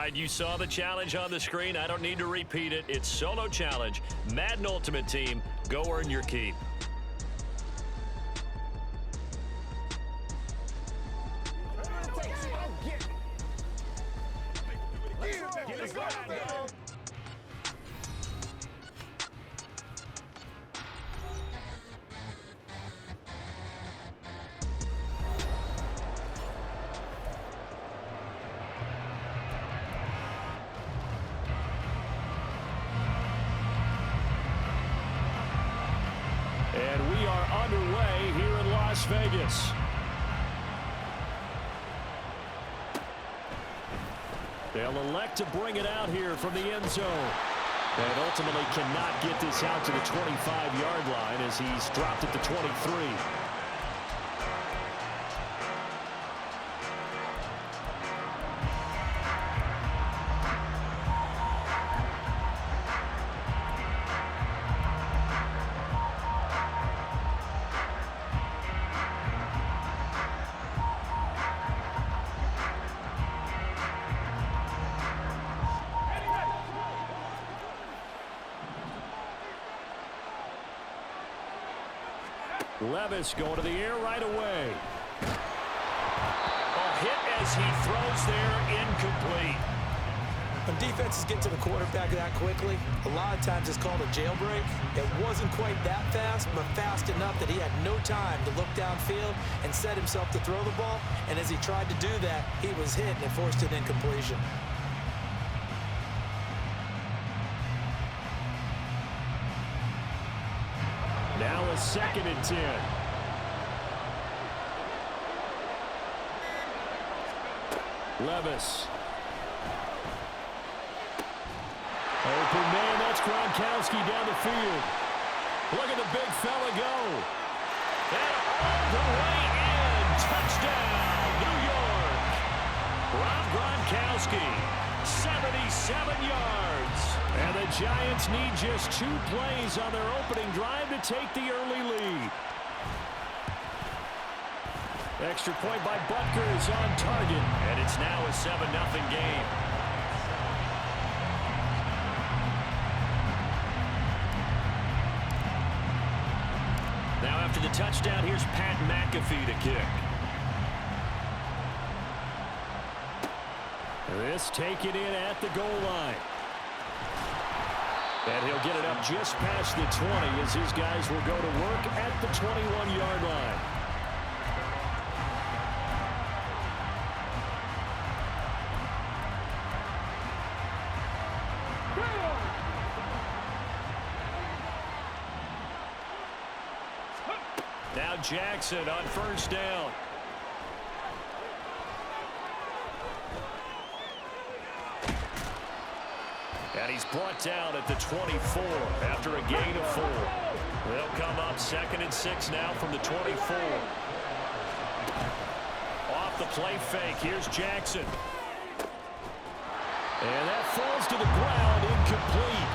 right, you saw the challenge on the screen. I don't need to repeat it. It's solo challenge. Madden Ultimate Team, go earn your keep. And we are underway here in Las Vegas. They'll elect to bring it out here from the end zone. And ultimately cannot get this out to the 25-yard line as he's dropped at the 23. Levis going to the air right away. A hit as he throws there, incomplete. When defenses get to the quarterback that quickly, a lot of times it's called a jailbreak. It wasn't quite that fast, but fast enough that he had no time to look downfield and set himself to throw the ball. And as he tried to do that, he was hit and it forced an incompletion. Now a 2nd and 10. Levis. Open man, that's Gronkowski down the field. Look at the big fella go. And all the way in. Touchdown, New York. Rob Gronkowski, 77 yards. And the Giants need just 2 plays on their opening drive to take the early lead. Extra point by Butker is on target, and it's now a 7-0 game. Now after the touchdown, here's Pat McAfee to kick. This taken in at the goal line. And he'll get it up just past the 20 as his guys will go to work at the 21-yard line. Now Jackson on 1st down. And he's brought down at the 24 after a gain of 4. They'll come up 2nd and 6 now from the 24. Off the play fake, here's Jackson. And that falls to the ground, incomplete.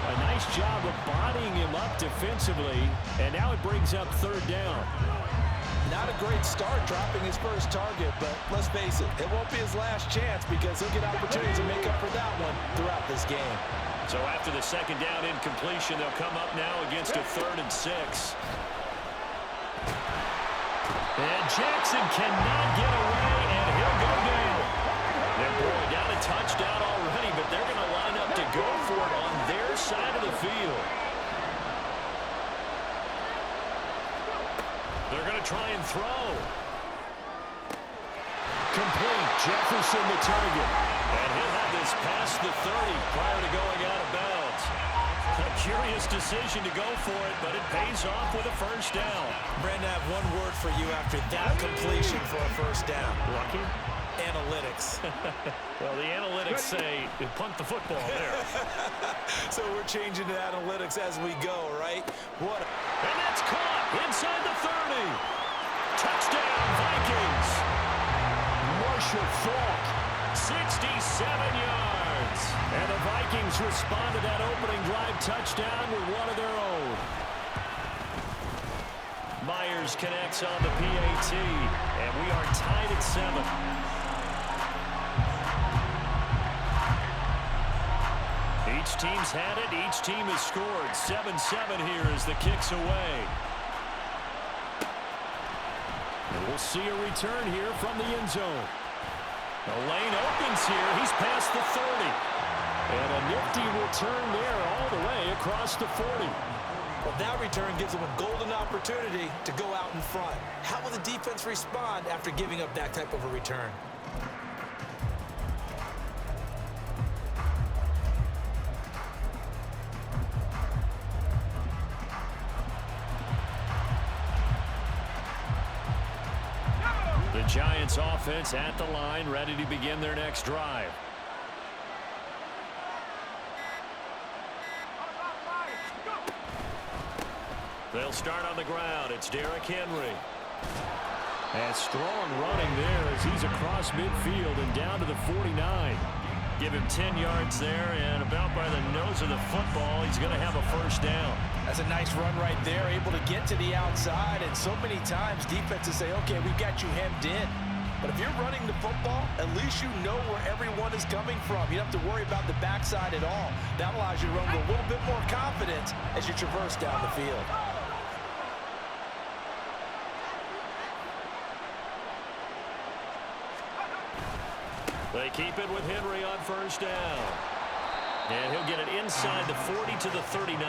A nice job of bodying him up defensively, and now it brings up 3rd down. Not a great start dropping his first target, but let's face it, it won't be his last chance because he'll get opportunities to make up for that one throughout this game. So after the 2nd down incompletion, they'll come up now against a 3rd and 6. And Jackson cannot get away, and he'll go down. And boy, got a touchdown already, but they're going to line up to go for it on their side of the field. They're going to try and throw. Complete. Jefferson the target. And he'll have this past the 30 prior to going out of bounds. A curious decision to go for it, but it pays off with a 1st down. Brandon, I have one word for you after that completion for a 1st down. Lucky? Analytics. Well, the analytics say punt the football there. So we're changing to analytics as we go, right? And that's caught inside the 30. Touchdown, Vikings. Marshall Faulk, 67 yards. And the Vikings respond to that opening drive touchdown with one of their own. Myers connects on the PAT, and we are tied at 7. Each team's had it. Each team has scored. 7-7 here as the kick's away. And we'll see a return here from the end zone. The lane opens here. He's past the 30. And a nifty return there all the way across the 40. Well, that return gives them a golden opportunity to go out in front. How will the defense respond after giving up that type of a return? The Giants offense at the line, ready to begin their next drive. They'll start on the ground. It's Derrick Henry. And strong running there as he's across midfield and down to the 49. Give him 10 yards there, and about by the nose of the football, he's going to have a first down. That's a nice run right there, able to get to the outside, and so many times defenses say, okay, we've got you hemmed in. But if you're running the football, at least you know where everyone is coming from. You don't have to worry about the backside at all. That allows you to run with a little bit more confidence as you traverse down the field. They keep it with Henry on first down. And he'll get it inside the 40 to the 39.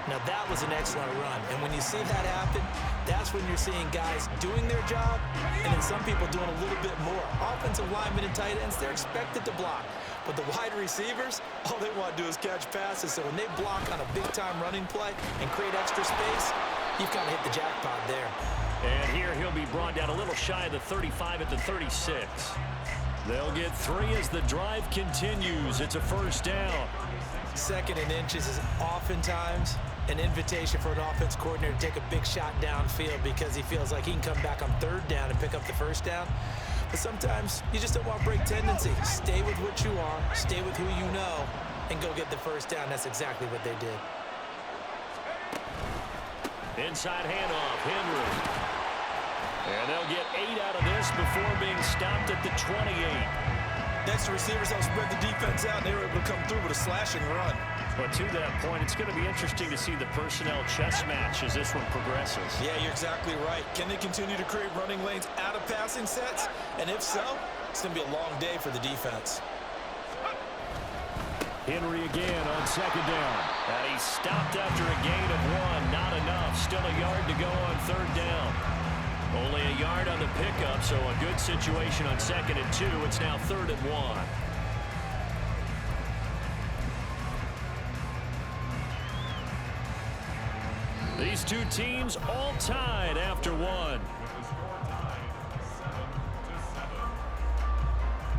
Now that was an excellent run. And when you see that happen, that's when you're seeing guys doing their job and then some people doing a little bit more. Offensive linemen and tight ends, they're expected to block. But the wide receivers, all they want to do is catch passes. So when they block on a big-time running play and create extra space, you've kind of hit the jackpot there. And here he'll be brought down a little shy of the 35 at the 36. They'll get 3 as the drive continues. It's a first down. 2nd and inches is oftentimes an invitation for an offense coordinator to take a big shot downfield because he feels like he can come back on 3rd down and pick up the first down. But sometimes you just don't want to break tendency. Stay with what you are, stay with who you know, and go get the first down. That's exactly what they did. Inside handoff, Henry. And they'll get 8 out of this before being stopped at the 28. Next, the receivers help spread the defense out, and they were able to come through with a slashing run. But to that point, it's going to be interesting to see the personnel chess match as this one progresses. Yeah, you're exactly right. Can they continue to create running lanes out of passing sets? And if so, it's going to be a long day for the defense. Henry again on 2nd down. And he's stopped after a gain of 1. Not enough. Still a yard to go on 3rd down. Only a yard on the pickup, so a good situation on 2nd and 2. It's now 3rd and 1. These two teams all tied after 1.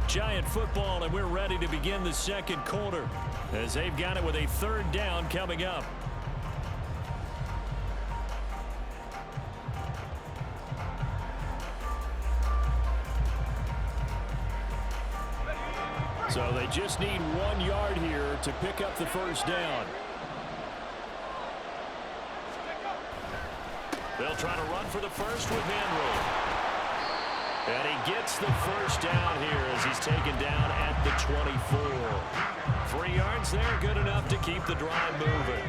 Giant football, and we're ready to begin the 2nd quarter as they've got it with a 3rd down coming up. So they just need 1 yard here to pick up the first down. They'll try to run for the first with Henry. And he gets the first down here as he's taken down at the 24. 3 yards there, good enough to keep the drive moving.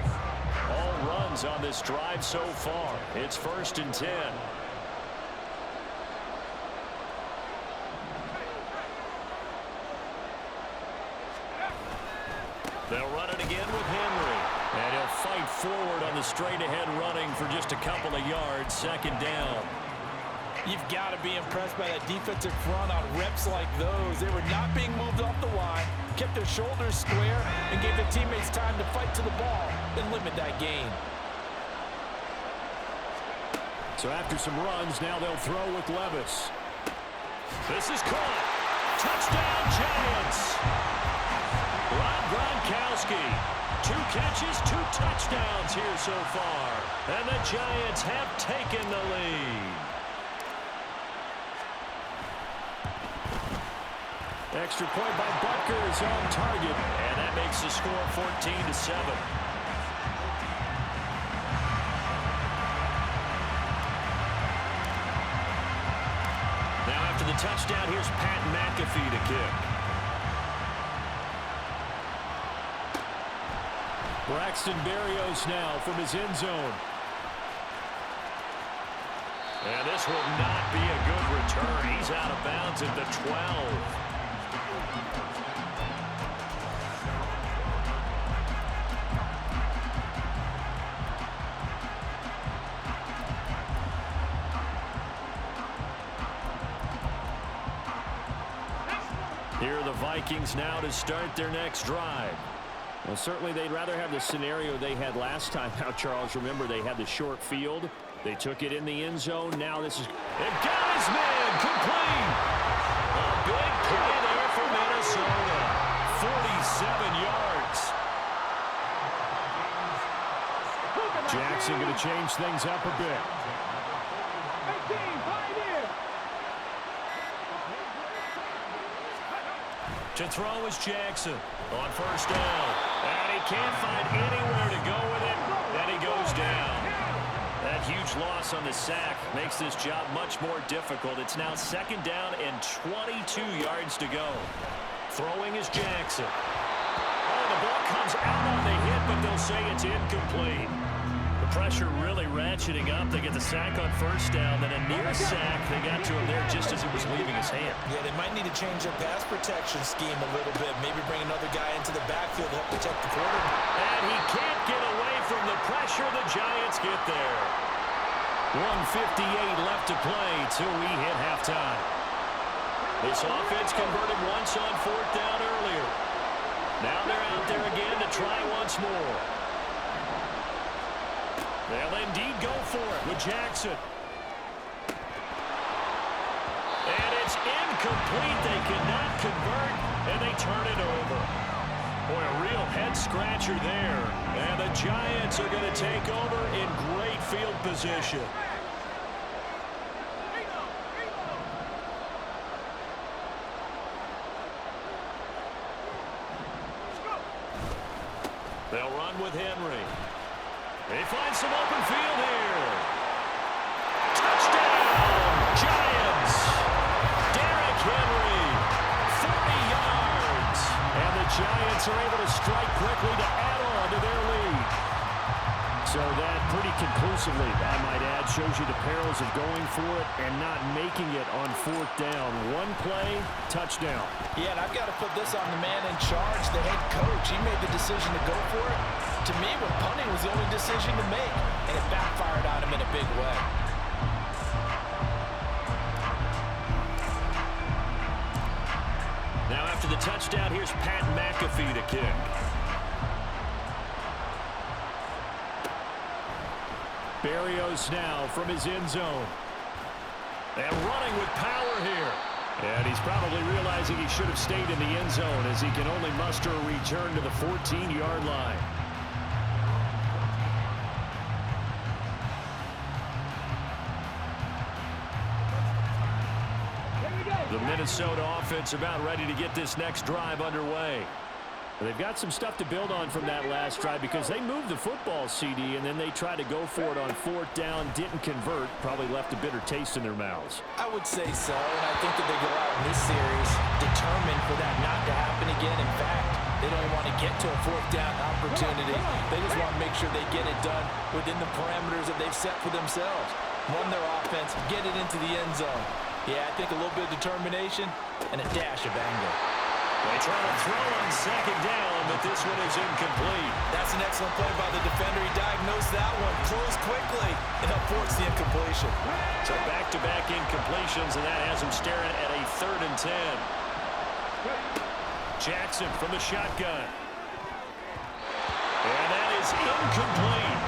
All runs on this drive so far. It's 1st and 10. They'll run it again with Henry. And he'll fight forward on the straight-ahead running for just a couple of yards. 2nd down. You've got to be impressed by that defensive front on reps like those. They were not being moved off the line, kept their shoulders square, and gave their teammates time to fight to the ball and limit that gain. So after some runs, now they'll throw with Levis. This is caught. Touchdown, Giants. Rob Gronkowski. 2 catches, 2 touchdowns here so far. And the Giants have taken the lead. Extra point by Butker is on target. And that makes the score 14-7. Now after the touchdown, here's Pat McAfee to kick. Braxton Berrios now from his end zone. And this will not be a good return. He's out of bounds at the 12. Here are the Vikings now to start their next drive. Well, certainly they'd rather have the scenario they had last time out, Charles. Remember, they had the short field. They took it in the end zone. Now this is... And got his man complete! A big play there for Minnesota. 47 yards. Jackson going to change things up a bit. To throw is Jackson on first down. And he can't find anywhere to go with it. And he goes down. That huge loss on the sack makes this job much more difficult. It's now second down and 22 yards to go. Throwing is Jackson. Oh, the ball comes out on the hit, but they'll say it's incomplete. The pressure really ratcheting up. They get the sack on first down, then a near sack. They got to him there just as it was leaving his hand. Yeah, they might need to change their pass protection scheme a little bit. Maybe bring another guy into the backfield to help protect the quarterback. And he can't get away from the pressure. The Giants get there. 1:58 left to play till we hit halftime. This offense converted once on fourth down earlier. Now they're out there again to try once more. They'll indeed go for it with Jackson. And it's incomplete. They cannot convert, and they turn it over. Boy, a real head-scratcher there. And the Giants are going to take over in great field position. They'll run with Henry. They find some open field here. Touchdown, Giants. Derrick Henry, 40 yards. And the Giants are able to strike quickly to add on to their lead. So that pretty conclusively, I might add, shows you the perils of going for it and not making it on fourth down. One play, touchdown. Yeah, and I've got to put this on the man in charge, the head coach. He made the decision to go for it. To me, when punting was the only decision to make, and it backfired on him in a big way. Now after the touchdown, here's Pat McAfee to kick. Berrios now from his end zone. And running with power here. And he's probably realizing he should have stayed in the end zone as he can only muster a return to the 14-yard line. The Minnesota offense about ready to get this next drive underway. They've got some stuff to build on from that last drive because they moved the football, CD, and then they tried to go for it on fourth down, didn't convert, probably left a bitter taste in their mouths. I would say so, and I think that they go out in this series determined for that not to happen again. In fact, they don't want to get to a fourth down opportunity. They just want to make sure they get it done within the parameters that they've set for themselves. Run their offense, get it into the end zone. Yeah, I think a little bit of determination and a dash of anger. They try to throw on second down, but this one is incomplete. That's an excellent play by the defender. He diagnosed that one, closed quickly, and forced the incompletion. So back-to-back incompletions, and that has him staring at a 3rd and 10. Jackson from the shotgun. And that is incomplete.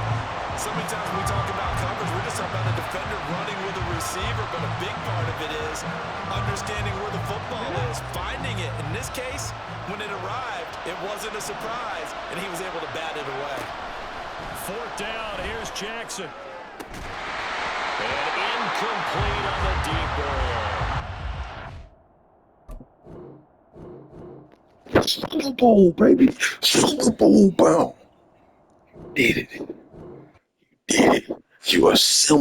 So many times when we talk about coverage, we're just talking about a defender running with a receiver, but a big part of it is understanding where the football is, finding it. In this case, when it arrived, it wasn't a surprise, and he was able to bat it away. Fourth down, here's Jackson. And incomplete on the deep ball. Super Bowl, baby. Super Bowl bound. Did it. You did it. You are simple.